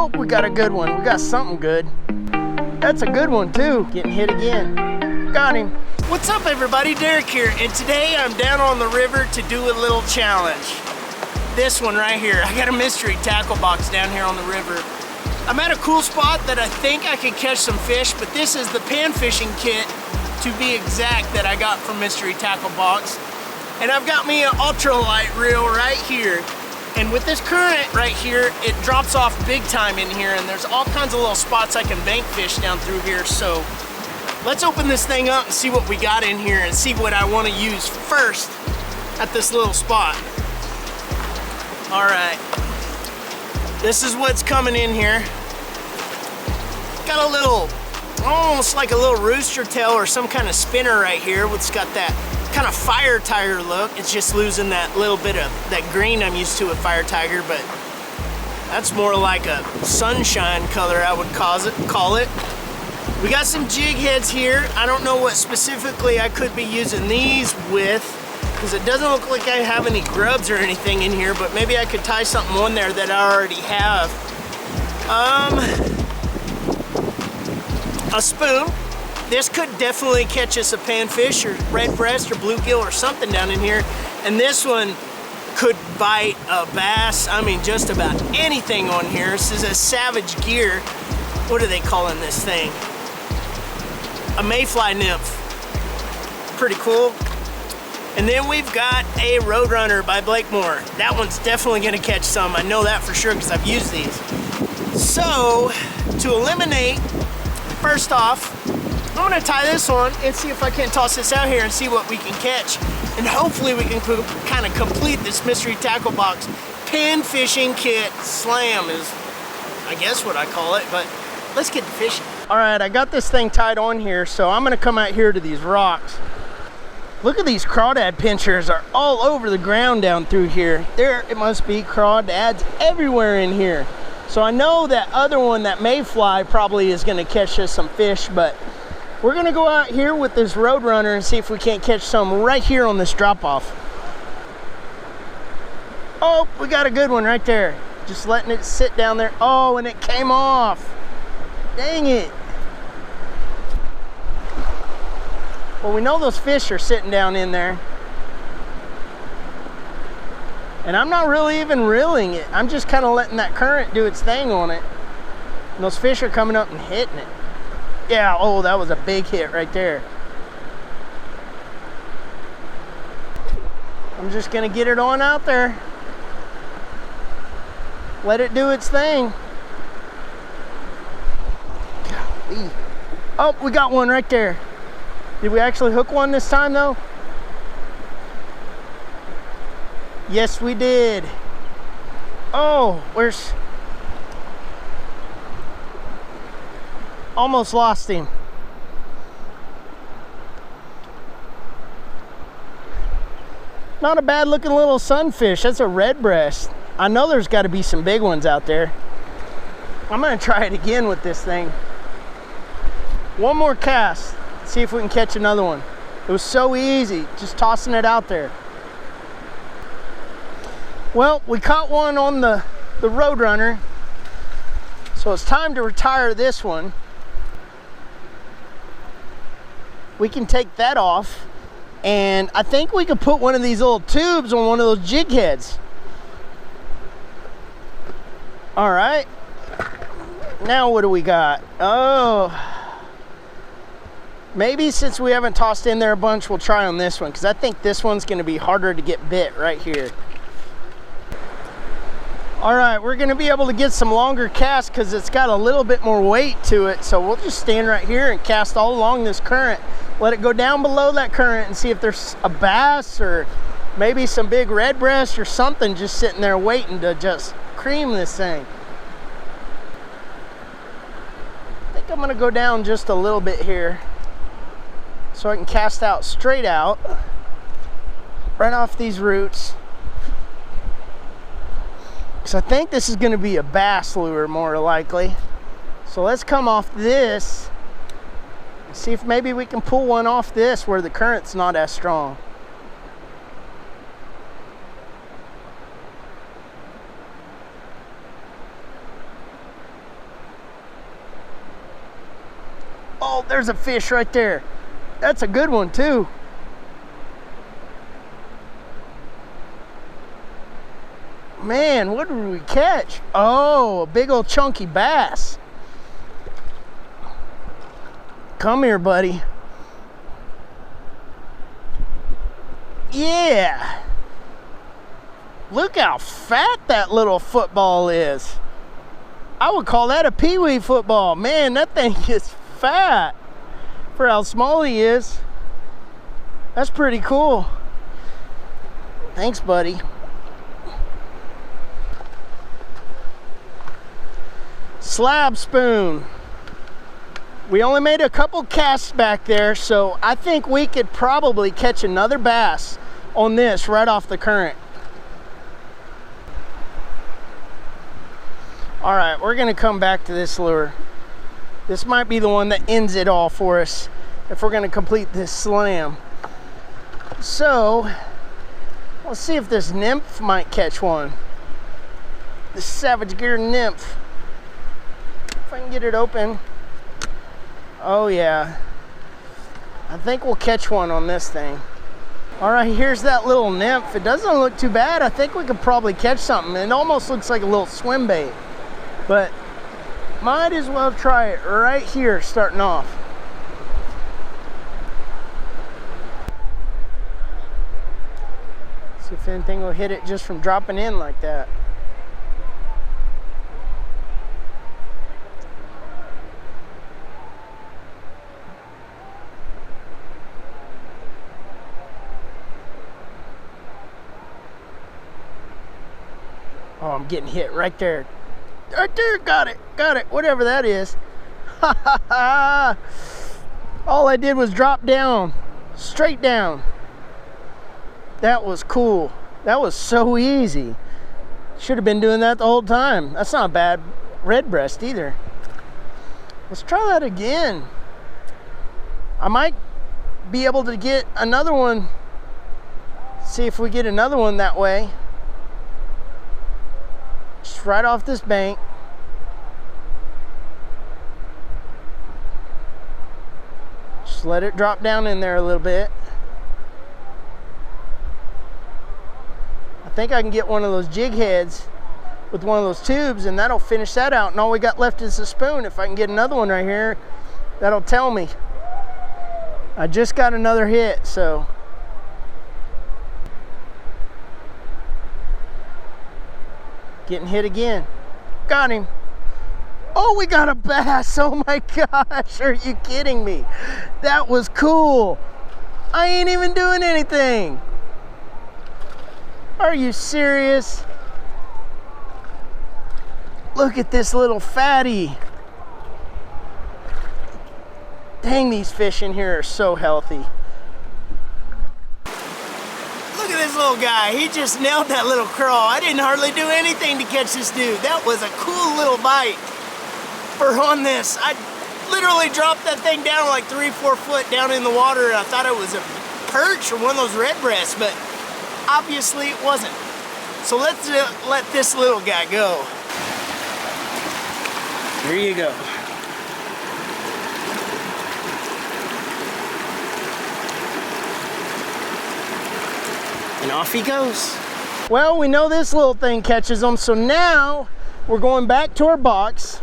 Oh, we got a good one. We got something good. That's a good one too. Getting hit again. Got him. What's up everybody, Derek here, and today I'm down on the river to do a little challenge. This one right here. I got a mystery tackle box down here on the river. I'm at a cool spot that I think I could catch some fish, but this is the Panfishing kit, to be exact, that I got from Mystery Tackle Box. And I've got me an ultralight reel right here. And with this current right here, it drops off big time in here, and there's all kinds of little spots I can bank fish down through here. So let's open this thing up and see what we got in here and see what I want to use first at this little spot. All right, this is what's coming in here. Got a little, almost like a little rooster tail or some kind of spinner right here. It's got that kind of fire tiger look. It's just losing that little bit of that green I'm used to with fire tiger, but that's more like a sunshine color, I would call it. We got some jig heads here. I don't know what specifically I could be using these with, because it doesn't look like I have any grubs or anything in here, but maybe I could tie something on there that I already have. A spoon. This could definitely catch us a panfish or redbreast or bluegill or something down in here. And this one could bite a bass. I mean, just about anything on here. This is a Savage Gear. What are they calling this thing? A mayfly nymph. Pretty cool. And then we've got a Roadrunner by Blakemore. That one's definitely gonna catch some. I know that for sure because I've used these. So, to eliminate, first off, I'm gonna tie this on and see if I can toss this out here and see what we can catch. And hopefully we can kind of complete this mystery tackle box. Pan fishing kit slam is, I guess, what I call it, but let's get to fishing. All right, I got this thing tied on here, so I'm gonna come out here to these rocks. Look at these crawdad pinchers are all over the ground down through here. There, it must be crawdads everywhere in here. So I know that other one, that mayfly, probably is gonna catch us some fish, but we're gonna go out here with this Roadrunner and see if we can't catch some right here on this drop off. Oh, we got a good one right there. Just letting it sit down there. Oh, and it came off. Dang it. Well, we know those fish are sitting down in there. And I'm not really even reeling it. I'm just kind of letting that current do its thing on it. And those fish are coming up and hitting it. Yeah, oh, that was a big hit right there. I'm just gonna get it on out there. Let it do its thing. Golly. Oh, we got one right there. Did we actually hook one this time though? Yes, we did. Oh, where's... Almost lost him. Not a bad looking little sunfish. That's a redbreast. I know there's got to be some big ones out there. I'm gonna try it again with this thing. One more cast. See if we can catch another one. It was so easy, just tossing it out there. Well, we caught one on the Roadrunner, so it's time to retire this one. We can take that off, and I think we could put one of these little tubes on one of those jig heads. All right, now what do we got? Oh, maybe since we haven't tossed in there a bunch, we'll try on this one, because I think this one's going to be harder to get bit right here. All right, we're going to be able to get some longer casts because it's got a little bit more weight to it. So we'll just stand right here and cast all along this current. Let it go down below that current and see if there's a bass or maybe some big redbreast or something just sitting there waiting to just cream this thing. I think I'm going to go down just a little bit here so I can cast out straight out right off these roots. So I think this is going to be a bass lure more likely. So let's come off this and see if maybe we can pull one off this where the current's not as strong. Oh, there's a fish right there. That's a good one too. Man, what did we catch? Oh, a big old chunky bass. Come here, buddy. Yeah. Look how fat that little football is. I would call that a peewee football. Man, that thing is fat for how small he is. That's pretty cool. Thanks, buddy. Slab spoon. We only made a couple casts back there, so I think we could probably catch another bass on this right off the current. All right, we're gonna come back to this lure. This might be the one that ends it all for us if we're gonna complete this slam. So, let's see if this Nymph might catch one. This Savage Gear Nymph. If I can get it open. Oh yeah, I think we'll catch one on this thing. All right, here's that little Nymph. It doesn't look too bad. I think we could probably catch something. It almost looks like a little swim bait, but might as well try it right here starting off. See if anything will hit it just from dropping in like that. Oh, I'm getting hit right there. Right there, got it, whatever that is. Ha ha ha. All I did was drop down, straight down. That was cool. That was so easy. Should have been doing that the whole time. That's not a bad Redbreast either. Let's try that again. I might be able to get another one. See if we get another one that way. Just right off this bank. Just let it drop down in there a little bit. I think I can get one of those jig heads with one of those tubes, and that'll finish that out, and all we got left is a spoon. If I can get another one right here, that'll tell me. I just got another hit, so getting hit again. Got him. Oh, we got a bass. Oh my gosh, are you kidding me? That was cool. I ain't even doing anything. Are you serious? Look at this little fatty. Dang, these fish in here are so healthy. Look at this little guy. He just nailed that little crawl. I didn't hardly do anything to catch this dude. That was a cool little bite for on this. I literally dropped that thing down like 3-4 foot down in the water. I thought it was a perch or one of those Redbreasts, but obviously it wasn't. So let's let this little guy go. Here you go. And off he goes. Well, we know this little thing catches them, so now we're going back to our box.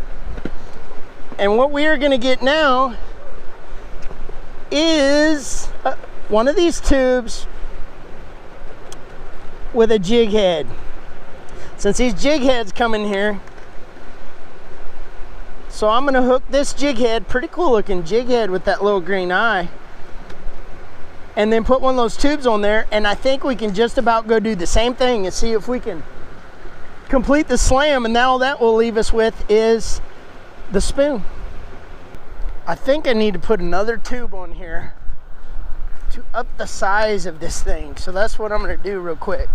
And what we are gonna get now is one of these tubes with a jig head. Since these jig heads come in here, so I'm gonna hook this jig head, pretty cool looking jig head with that little green eye, and then put one of those tubes on there, and I think we can just about go do the same thing and see if we can complete the slam, and now all that will leave us with is the spoon. I think I need to put another tube on here to up the size of this thing, so that's what I'm gonna do real quick.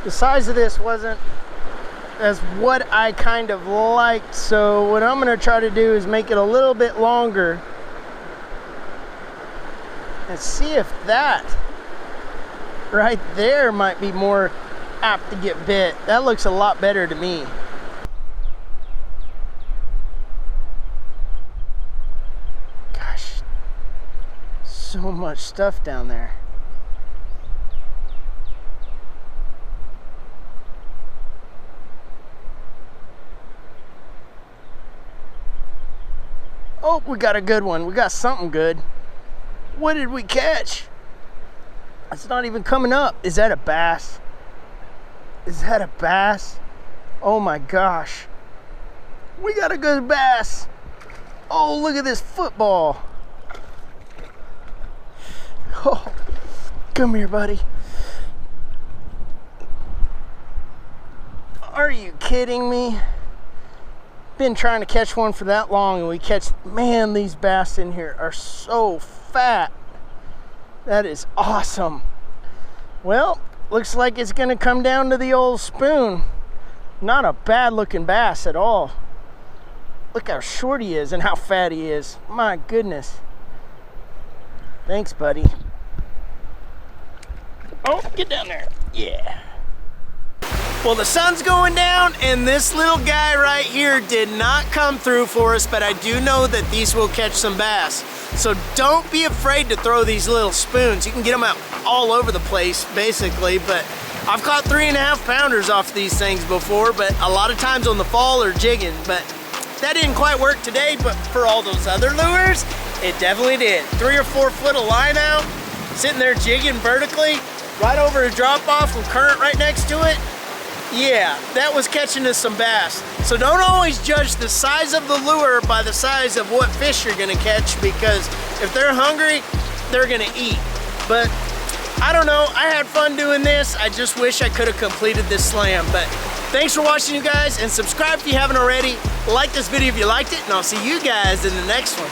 The size of this wasn't as what I kind of liked, so what I'm gonna try to do is make it a little bit longer and see if that right there might be more apt to get bit. That looks a lot better to me. so much stuff down there. Oh, we got a good one. We got something good. What did we catch? It's not even coming up. Is that a bass? Is that a bass? Oh my gosh. We got a good bass. Oh, look at this football. Oh, come here, buddy. Are you kidding me? Been trying to catch one for that long and we catch, man, these bass in here are so fat. That is awesome. Well, looks like it's gonna come down to the old spoon. Not a bad looking bass at all. Look how short he is and how fat he is. My goodness. Thanks, buddy. Oh, get down there. Yeah. Well, the sun's going down and this little guy right here did not come through for us, but I do know that these will catch some bass. So don't be afraid to throw these little spoons. You can get them out all over the place, basically, but I've caught 3.5 pounders off these things before, but a lot of times on the fall or jigging, but that didn't quite work today, but for all those other lures, it definitely did. 3 or 4 foot of line out, sitting there jigging vertically, right over a drop off with current right next to it. Yeah, that was catching us some bass. So don't always judge the size of the lure by the size of what fish you're gonna catch, because if they're hungry, they're gonna eat. But I don't know, I had fun doing this. I just wish I could have completed this slam. But thanks for watching, you guys, and subscribe if you haven't already. Like this video if you liked it, and I'll see you guys in the next one.